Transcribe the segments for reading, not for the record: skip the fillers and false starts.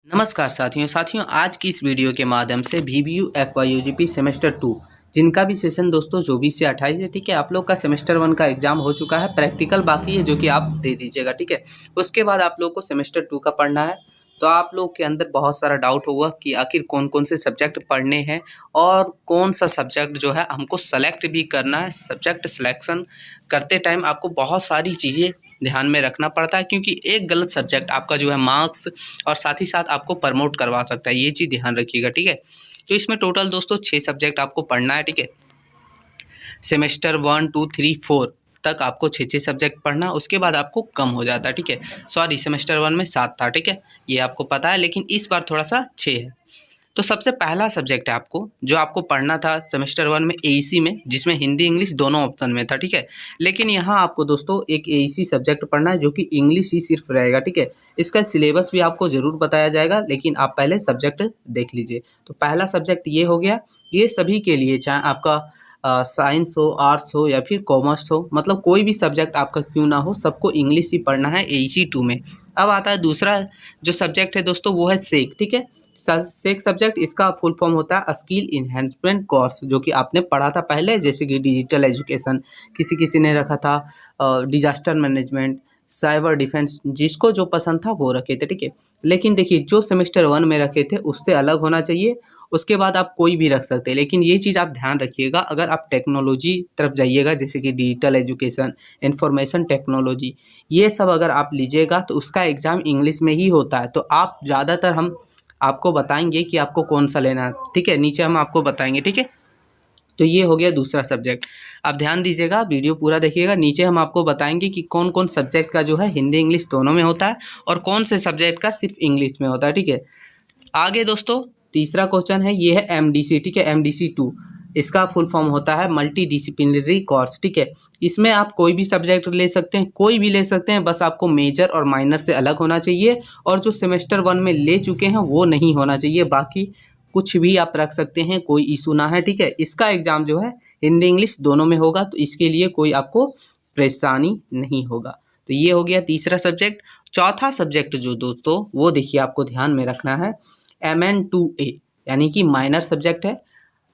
नमस्कार साथियों आज की इस वीडियो के माध्यम से VBU FYUGP सेमेस्टर 2 जिनका भी सेशन दोस्तों 24 से 28 है। ठीक है, आप लोग का सेमेस्टर 1 का एग्जाम हो चुका है, प्रैक्टिकल बाकी है जो कि आप दे दीजिएगा। ठीक है, उसके बाद आप लोग को सेमेस्टर 2 का पढ़ना है। तो आप लोग के अंदर बहुत सारा डाउट होगा कि आखिर कौन कौन से सब्जेक्ट पढ़ने हैं और कौन सा सब्जेक्ट जो है हमको सेलेक्ट भी करना है। सब्जेक्ट सिलेक्शन करते टाइम आपको बहुत सारी चीज़ें ध्यान में रखना पड़ता है, क्योंकि एक गलत सब्जेक्ट आपका जो है मार्क्स और साथ ही साथ आपको प्रमोट करवा सकता है। ये चीज़ ध्यान रखिएगा। ठीक है, तो इसमें टोटल दोस्तों 6 सब्जेक्ट आपको पढ़ना है। ठीक है, सेमेस्टर 1, 2, 3, 4 तक आपको 6 सब्जेक्ट पढ़ना, उसके बाद आपको कम हो जाता है। ठीक है, सॉरी सेमेस्टर 1 में 7 था। ठीक है, ये आपको पता है, लेकिन इस बार थोड़ा सा 6 है। तो सबसे पहला सब्जेक्ट है आपको जो आपको पढ़ना था सेमेस्टर 1 में AEC में, जिसमें हिंदी इंग्लिश दोनों ऑप्शन में था। ठीक है, लेकिन यहाँ आपको दोस्तों एक AEC सब्जेक्ट पढ़ना है जो कि इंग्लिश ही सिर्फ रहेगा। ठीक है, इसका सिलेबस भी आपको ज़रूर बताया जाएगा, लेकिन आप पहले सब्जेक्ट देख लीजिए। तो पहला सब्जेक्ट ये हो गया। ये सभी के लिए, चाहे आपका साइंस हो, आर्ट्स हो या फिर कॉमर्स हो, मतलब कोई भी सब्जेक्ट आपका क्यों ना हो, सबको इंग्लिश ही पढ़ना है AEC 2 में। अब आता है दूसरा जो सब्जेक्ट है दोस्तों, वो है सेक। ठीक है, सेक सब्जेक्ट, इसका फुल फॉर्म होता है स्किल इन्हेंसमेंट कोर्स, जो कि आपने पढ़ा था पहले, जैसे कि डिजिटल एजुकेशन, किसी ने रखा था डिजास्टर मैनेजमेंट, साइबर डिफेंस, जिसको जो पसंद था वो रखे थे। ठीक है, लेकिन देखिए जो सेमेस्टर 1 में रखे थे उससे अलग होना चाहिए। उसके बाद आप कोई भी रख सकते हैं, लेकिन ये चीज़ आप ध्यान रखिएगा, अगर आप टेक्नोलॉजी तरफ जाइएगा, जैसे कि डिजिटल एजुकेशन, इंफॉर्मेशन टेक्नोलॉजी, ये सब अगर आप लीजिएगा तो उसका एग्ज़ाम इंग्लिश में ही होता है। तो आप ज़्यादातर हम आपको बताएंगे कि आपको कौन सा लेना है। ठीक है, नीचे हम आपको बताएंगे। ठीक है, तो ये हो गया दूसरा सब्जेक्ट। आप ध्यान दीजिएगा, वीडियो पूरा देखिएगा। नीचे हम आपको बताएंगे कि कौन कौन सब्जेक्ट का जो है हिंदी इंग्लिश दोनों में होता है और कौन से सब्जेक्ट का सिर्फ इंग्लिश में होता है। ठीक है, आगे दोस्तों तीसरा क्वेश्चन है, ये है MDC। ठीक है, MDC 2, इसका फुल फॉर्म होता है मल्टी डिसिप्लिनरी कोर्स। ठीक है, इसमें आप कोई भी सब्जेक्ट ले सकते हैं, कोई भी ले सकते हैं, बस आपको मेजर और माइनर से अलग होना चाहिए, और जो सेमेस्टर 1 में ले चुके हैं वो नहीं होना चाहिए। बाकी कुछ भी आप रख सकते हैं, कोई इशू ना है। ठीक है, इसका एग्ज़ाम जो है हिंदी इंग्लिश दोनों में होगा, तो इसके लिए कोई आपको परेशानी नहीं होगा। तो ये हो गया तीसरा सब्जेक्ट। चौथा सब्जेक्ट जो दोस्तों, वो देखिए आपको ध्यान में रखना है, MN2A, यानी कि माइनर सब्जेक्ट है।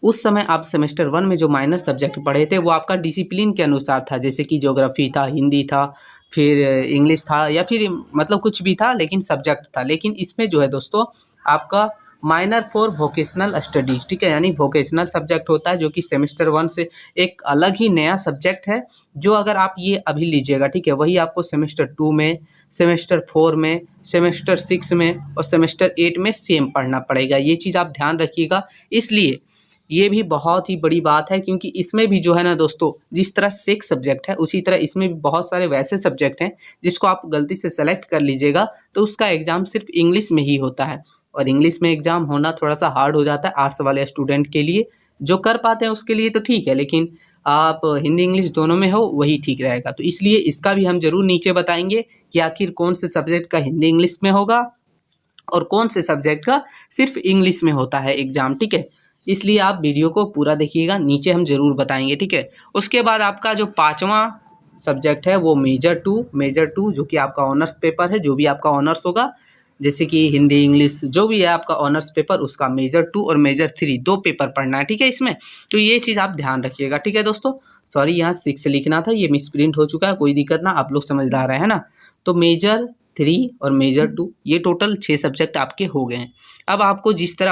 उस समय आप सेमेस्टर 1 में जो माइनर सब्जेक्ट पढ़े थे वो आपका डिसिप्लिन के अनुसार था, जैसे कि ज्योग्राफी था, हिंदी था, फिर इंग्लिश था, या फिर मतलब कुछ भी था, लेकिन सब्जेक्ट था। लेकिन इसमें जो है दोस्तों आपका माइनर फॉर वोकेशनल स्टडीज़। ठीक है, यानी वोकेशनल सब्जेक्ट होता है, जो कि सेमेस्टर 1 से एक अलग ही नया सब्जेक्ट है, जो अगर आप ये अभी लीजिएगा, ठीक है, वही आपको सेमेस्टर 2 में, सेमेस्टर 4 में, सेमेस्टर 6 में और सेमेस्टर 8 में सेम पढ़ना पड़ेगा। ये चीज़ आप ध्यान रखिएगा। इसलिए ये भी बहुत ही बड़ी बात है, क्योंकि इसमें भी जो है ना दोस्तों, जिस तरह से एक सब्जेक्ट है उसी तरह इसमें भी बहुत सारे वैसे सब्जेक्ट हैं जिसको आप गलती से सेलेक्ट कर लीजिएगा तो उसका एग्ज़ाम सिर्फ इंग्लिश में ही होता है, और इंग्लिश में एग्ज़ाम होना थोड़ा सा हार्ड हो जाता है आर्ट्स वाले स्टूडेंट के लिए। जो कर पाते हैं उसके लिए तो ठीक है, लेकिन आप हिंदी इंग्लिश दोनों में हो वही ठीक रहेगा। तो इसलिए इसका भी हम ज़रूर नीचे बताएंगे कि आखिर कौन से सब्जेक्ट का हिंदी इंग्लिश में होगा और कौन से सब्जेक्ट का सिर्फ इंग्लिश में होता है एग्ज़ाम। ठीक है, इसलिए आप वीडियो को पूरा देखिएगा, नीचे हम ज़रूर बताएंगे। ठीक है, उसके बाद आपका जो पाँचवा सब्जेक्ट है वो मेजर टू, जो कि आपका ऑनर्स पेपर है, जो भी आपका ऑनर्स होगा, जैसे कि हिंदी इंग्लिश जो भी है आपका ऑनर्स पेपर, उसका मेजर 2 और मेजर 3 दो पेपर पढ़ना है। ठीक है, इसमें तो ये चीज़ आप ध्यान रखिएगा। ठीक है दोस्तों, सॉरी यहाँ 6 लिखना था, ये मिसप्रिंट हो चुका है, कोई दिक्कत ना, आप लोग समझदार हैं ना। तो मेजर 3 और मेजर 2 ये टोटल 6 सब्जेक्ट आपके हो गए हैं। अब आपको जिस तरह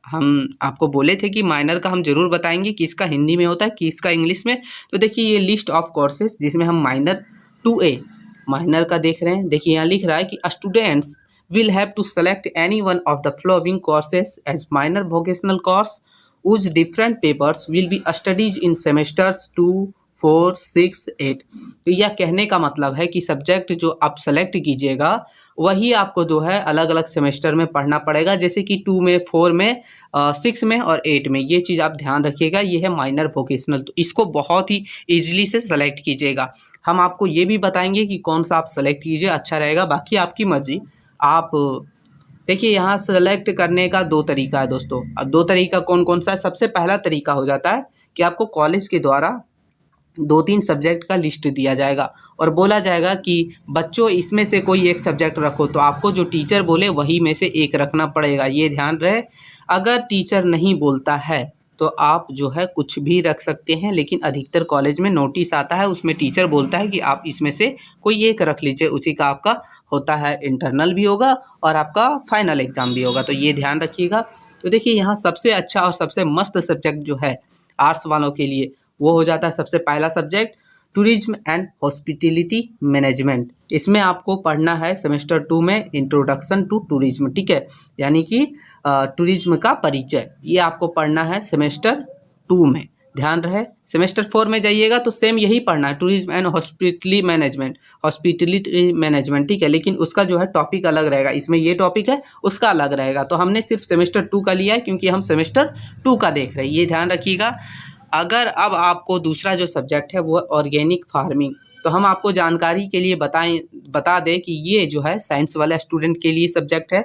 हम आपको बोले थे कि माइनर का हम ज़रूर बताएंगे कि इसका हिंदी में होता है कि इसका इंग्लिश में। तो देखिए ये लिस्ट ऑफ कोर्सेज जिसमें हम माइनर 2A माइनर का देख रहे हैं। देखिए यहाँ लिख रहा है कि students will have to select any one of the following courses as minor vocational course whose different papers will be studied in semesters 2, 4, 6, 8। तो यह कहने का मतलब है कि सब्जेक्ट जो आप सेलेक्ट कीजिएगा वही आपको जो है अलग अलग सेमेस्टर में पढ़ना पड़ेगा, जैसे कि 2 में, 4 में, 6 में और 8 में। ये चीज़ आप ध्यान रखिएगा, ये है माइनर वोकेशनल। तो इसको बहुत ही ईजिली से सेलेक्ट कीजिएगा। हम आपको ये भी बताएंगे कि कौन सा आप सेलेक्ट कीजिए, अच्छा रहेगा, बाकी आपकी मर्ज़ी। आप देखिए यहाँ सेलेक्ट करने का 2 तरीका है दोस्तों। अब 2 तरीका कौन कौन सा है? सबसे पहला तरीका हो जाता है कि आपको कॉलेज के द्वारा 2-3 सब्जेक्ट का लिस्ट दिया जाएगा और बोला जाएगा कि बच्चों इसमें से कोई एक सब्जेक्ट रखो, तो आपको जो टीचर बोले वही में से एक रखना पड़ेगा, ये ध्यान रहे। अगर टीचर नहीं बोलता है तो आप जो है कुछ भी रख सकते हैं, लेकिन अधिकतर कॉलेज में नोटिस आता है, उसमें टीचर बोलता है कि आप इसमें से कोई एक रख लीजिए, उसी का आपका होता है इंटरनल भी होगा और आपका फाइनल एग्ज़ाम भी होगा, तो ये ध्यान रखिएगा। तो देखिए यहाँ सबसे अच्छा और सबसे मस्त सब्जेक्ट जो है आर्ट्स वालों के लिए वो हो जाता है सबसे पहला subject tourism and hospitality management. इसमें आपको पढ़ना है सेमेस्टर 2 में इंट्रोडक्शन टू टूरिज्म, ठीक है, यानी कि टूरिज्म का परिचय, ये आपको पढ़ना है सेमेस्टर 2 में। ध्यान रहे सेमेस्टर 4 में जाइएगा तो सेम यही पढ़ना है, टूरिज्म एंड हॉस्पिटैलिटी मैनेजमेंट, ठीक है, लेकिन उसका जो है टॉपिक अलग रहेगा, इसमें ये टॉपिक है उसका अलग रहेगा। तो हमने सिर्फ सेमेस्टर 2 का लिया है क्योंकि हम सेमेस्टर 2 का देख रहे हैं, ये ध्यान रखिएगा। अगर अब आपको दूसरा जो सब्जेक्ट है वो ऑर्गेनिक फार्मिंग, तो हम आपको जानकारी के लिए बता दें कि ये जो है साइंस वाले स्टूडेंट के लिए सब्जेक्ट है।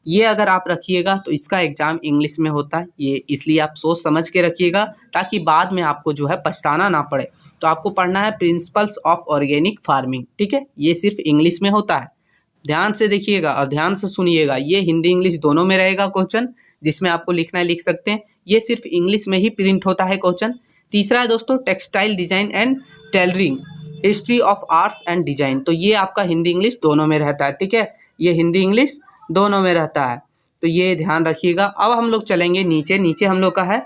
ये अगर आप रखिएगा तो इसका एग्ज़ाम इंग्लिश में होता है, ये इसलिए आप सोच समझ के रखिएगा ताकि बाद में आपको जो है पछताना ना पड़े। तो आपको पढ़ना है प्रिंसिपल्स ऑफ ऑर्गेनिक फार्मिंग, ठीक है, ये सिर्फ इंग्लिश में होता है। ध्यान से देखिएगा और ध्यान से सुनिएगा, ये हिंदी इंग्लिश दोनों में रहेगा क्वेश्चन, जिसमें आपको लिखना है लिख सकते हैं, ये सिर्फ इंग्लिश में ही प्रिंट होता है क्वेश्चन। तीसरा है दोस्तों textile design and tailoring, history of arts and design, तो ये आपका हिंदी इंग्लिश दोनों में रहता है, ठीक है, ये हिंदी इंग्लिश दोनों में रहता है, तो ये ध्यान रखिएगा। अब हम लोग चलेंगे नीचे हम लोग का है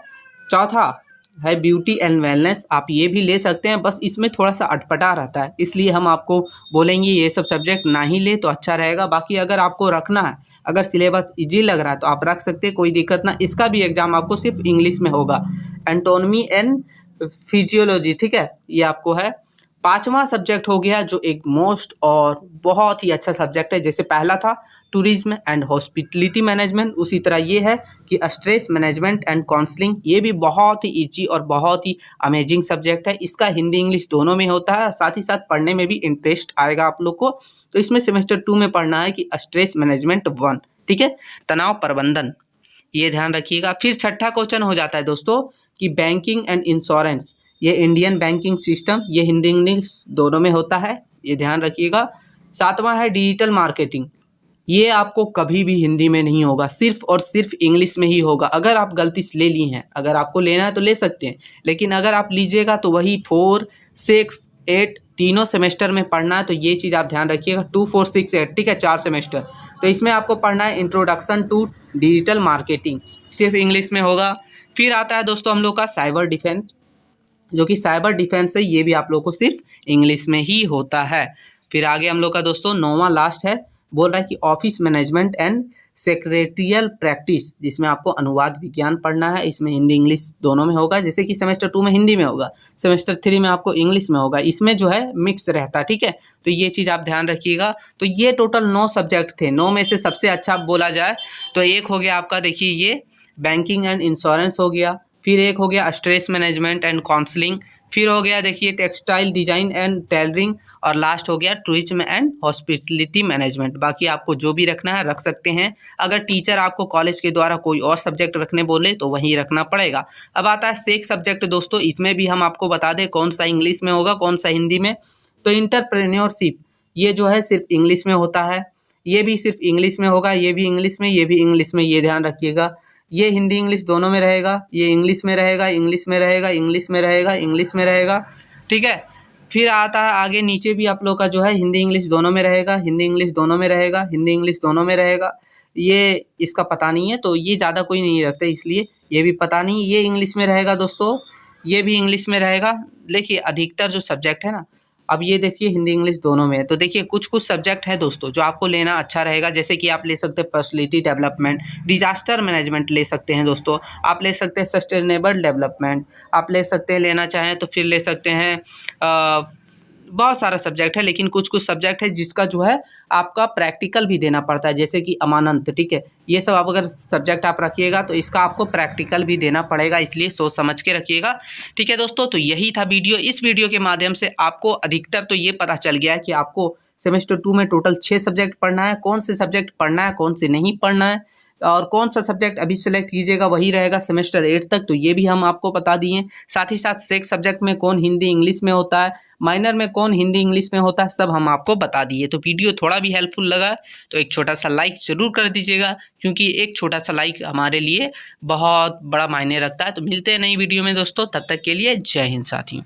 चौथा है ब्यूटी एंड वेलनेस, आप ये भी ले सकते हैं, बस इसमें थोड़ा सा अटपटा रहता है, इसलिए हम आपको बोलेंगे ये सब सब्जेक्ट ना ही ले तो अच्छा रहेगा। बाकी अगर आपको रखना है, अगर सिलेबस इजी लग रहा है तो आप रख सकते हैं, कोई दिक्कत ना। इसका भी एग्ज़ाम आपको सिर्फ इंग्लिश में होगा। एंटोनमी एंड फिजियोलॉजी, ठीक है, ये आपको है। पांचवा सब्जेक्ट हो गया जो एक मोस्ट और बहुत ही अच्छा सब्जेक्ट है, जैसे पहला था टूरिज्म एंड हॉस्पिटैलिटी मैनेजमेंट, उसी तरह ये है कि स्ट्रेस मैनेजमेंट एंड काउंसलिंग, ये भी बहुत ही इजी और बहुत ही अमेजिंग सब्जेक्ट है। इसका हिंदी इंग्लिश दोनों में होता है, साथ ही साथ पढ़ने में भी इंटरेस्ट आएगा आप लोग को। तो इसमें सेमेस्टर 2 में पढ़ना है कि स्ट्रेस मैनेजमेंट 1, ठीक है, तनाव प्रबंधन, ये ध्यान रखिएगा। फिर छठा क्वेश्चन हो जाता है दोस्तों कि बैंकिंग एंड इंश्योरेंस, ये इंडियन बैंकिंग सिस्टम, ये हिंदी इंग्लिश दोनों में होता है, ये ध्यान रखिएगा। सातवां है डिजिटल मार्केटिंग, ये आपको कभी भी हिंदी में नहीं होगा, सिर्फ और सिर्फ इंग्लिश में ही होगा। अगर आप गलती से ले ली हैं, अगर आपको लेना है तो ले सकते हैं, लेकिन अगर आप लीजिएगा तो वही 4, 6, 8 तीनों सेमेस्टर में पढ़ना है, तो ये चीज़ आप ध्यान रखिएगा। 2, 4, 6, 8, ठीक है, 4 सेमेस्टर। तो इसमें आपको पढ़ना है इंट्रोडक्शन टू डिजिटल मार्केटिंग, सिर्फ इंग्लिश में होगा। फिर आता है दोस्तों हम लोग का साइबर डिफेंस, जो कि साइबर डिफेंस है, ये भी आप लोग को सिर्फ इंग्लिश में ही होता है। फिर आगे हम लोग का दोस्तों 9वां लास्ट है, बोल रहा है कि office management and secretarial practice, जिसमें आपको अनुवाद विज्ञान पढ़ना है। इसमें हिंदी इंग्लिश दोनों में होगा, जैसे कि सेमेस्टर 2 में हिंदी में होगा, सेमेस्टर 3 में आपको इंग्लिश में होगा, इसमें जो है मिक्स रहता है, ठीक है, तो ये चीज़ आप ध्यान रखिएगा। तो ये टोटल 9 सब्जेक्ट थे, 9 में से सबसे अच्छा बोला जाए तो एक हो गया आपका, देखिए ये बैंकिंग एंड इंश्योरेंस हो गया, फिर एक हो गया स्ट्रेस मैनेजमेंट एंड काउंसलिंग, फिर हो गया देखिए टेक्सटाइल डिज़ाइन एंड टेलरिंग, और लास्ट हो गया टूरिज्म एंड हॉस्पिटैलिटी मैनेजमेंट। बाकी आपको जो भी रखना है रख सकते हैं, अगर टीचर आपको कॉलेज के द्वारा कोई और सब्जेक्ट रखने बोले तो वहीं रखना पड़ेगा। अब आता है शेख सब्जेक्ट दोस्तों, इसमें भी हम आपको बता दें कौन सा इंग्लिश में होगा कौन सा हिंदी में। तो इंटरप्रेन्योरशिप, ये जो है सिर्फ इंग्लिश में होता है, ये भी सिर्फ इंग्लिश में होगा, ये भी इंग्लिश में, ये भी इंग्लिश में, ये ध्यान रखिएगा। ये हिंदी इंग्लिश दोनों में रहेगा, ये इंग्लिश में रहेगा, इंग्लिश में रहेगा, इंग्लिश में रहेगा, इंग्लिश में रहेगा, ठीक है। फिर आता है आगे नीचे भी आप लोग का जो है हिंदी इंग्लिश दोनों में रहेगा, हिंदी इंग्लिश दोनों में रहेगा, हिंदी इंग्लिश दोनों में रहेगा। ये इसका पता नहीं है, तो ये ज़्यादा कोई नहीं रखते, इसलिए ये भी पता नहीं। ये इंग्लिश में रहेगा दोस्तों, ये भी इंग्लिश में रहेगा। देखिए अधिकतर जो सब्जेक्ट है ना, अब ये देखिए हिंदी इंग्लिश दोनों में है। तो देखिए कुछ कुछ सब्जेक्ट है दोस्तों जो आपको लेना अच्छा रहेगा, जैसे कि आप ले सकते हैं पर्सनैलिटी डेवलपमेंट, डिजास्टर मैनेजमेंट ले सकते हैं दोस्तों, आप ले सकते हैं सस्टेनेबल डेवलपमेंट, आप ले सकते हैं, लेना चाहें तो फिर ले सकते हैं बहुत सारा सब्जेक्ट है, लेकिन कुछ कुछ सब्जेक्ट है जिसका जो है आपका प्रैक्टिकल भी देना पड़ता है, जैसे कि अमानत, ठीक है, ये सब आप अगर सब्जेक्ट आप रखिएगा तो इसका आपको प्रैक्टिकल भी देना पड़ेगा, इसलिए सोच समझ के रखिएगा, ठीक है दोस्तों। तो यही था वीडियो, इस वीडियो के माध्यम से आपको अधिकतर तो ये पता चल गया है कि आपको सेमेस्टर 2 में टोटल 6 सब्जेक्ट पढ़ना है, कौन से सब्जेक्ट पढ़ना है कौन से नहीं पढ़ना है, और कौन सा सब्जेक्ट अभी सेलेक्ट कीजिएगा वही रहेगा सेमेस्टर 8 तक, तो ये भी हम आपको बता दिए। साथ ही साथ सेक्स सब्जेक्ट में कौन हिंदी इंग्लिश में होता है, माइनर में कौन हिंदी इंग्लिश में होता है, सब हम आपको बता दिए। तो वीडियो थोड़ा भी हेल्पफुल लगा तो एक छोटा सा लाइक ज़रूर कर दीजिएगा, क्योंकि एक छोटा सा लाइक हमारे लिए बहुत बड़ा मायने रखता है। तो मिलते हैं नई वीडियो में दोस्तों, तब तक के लिए जय हिंद साथियों।